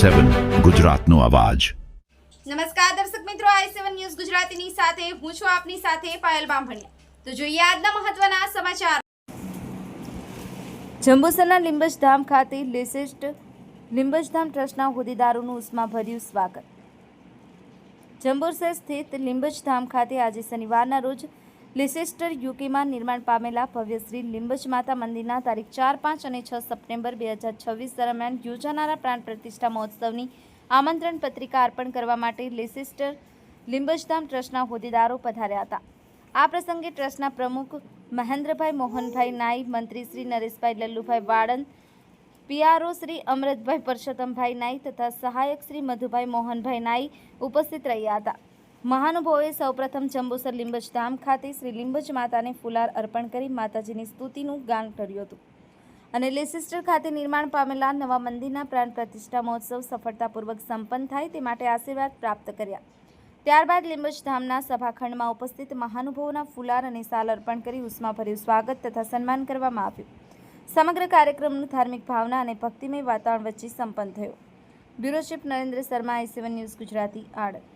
i7 ગુજરાતનો અવાજ। નમસ્કાર દર્શક મિત્રો, i7 ન્યૂઝ ગુજરાતીની સાથે હું છું આપની સાથે પાયલ બામભણિયા। તો જોઈએ આજના મહત્વના સમાચાર। જંબુસરના લીંબચધામ ખાતે લેસેસ્ટ લીંબચધામ ટ્રસ્ટના હોદ્દેદારોનું ઉષ્માભર્યું સ્વાગત। જંબુસર સ્થિત લીંબચધામ ખાતે આજે શનિવારના રોજ લેસેસ્ટર યુકેમાં નિર્માણ પામેલા ભવ્ય શ્રી લીંબચ માતા મંદિરના તારીખ 4, 5 અને 6 સપ્ટેમ્બર 2026 દરમિયાન યોજાનારા પ્રાણ પ્રતિષ્ઠા મહોત્સવની આમંત્રણ પત્રિકા અર્પણ કરવા માટે લેસેસ્ટર લીંબચધામ ટ્રસ્ટના હોદ્દેદારો પધાર્યા હતા। આ પ્રસંગે ટ્રસ્ટના પ્રમુખ મહેન્દ્રભાઈ મોહનભાઈ નાઈ, મંત્રી શ્રી નરેશભાઈ લલ્લુભાઈ વાળંદ, પીઆરઓ શ્રી અમૃતભાઈ પરસોત્તમભાઈ નાઈ તથા સહાયક શ્રી મધુભાઈ મોહનભાઈ નાઈ ઉપસ્થિત રહ્યા હતા। મહાનુભાવોએ સૌપ્રથમ જંબુસર લીંબચધામ ખાતે શ્રી લીંબચ માતાને ફુલાર અર્પણ કરી માતાજીની સ્તુતિનું ગાન કર્યું હતું અને લેસેસ્ટર ખાતે નિર્માણ પામેલા નવા મંદિરના પ્રાણ પ્રતિષ્ઠા મહોત્સવ સફળતાપૂર્વક સંપન્ન થાય તે માટે આશીર્વાદ પ્રાપ્ત કર્યા। ત્યારબાદ લીંબચધામના સભાખંડમાં ઉપસ્થિત મહાનુભાવોના ફુલાર અને સાલ અર્પણ કરી ઉષ્માભર્યું સ્વાગત તથા સન્માન કરવામાં આવ્યું। સમગ્ર કાર્યક્રમનું ધાર્મિક ભાવના અને ભક્તિમય વાતાવરણ વચ્ચે સંપન્ન થયો। Bureau chief Narendra Sharma, i7 news Gujarati, Anand.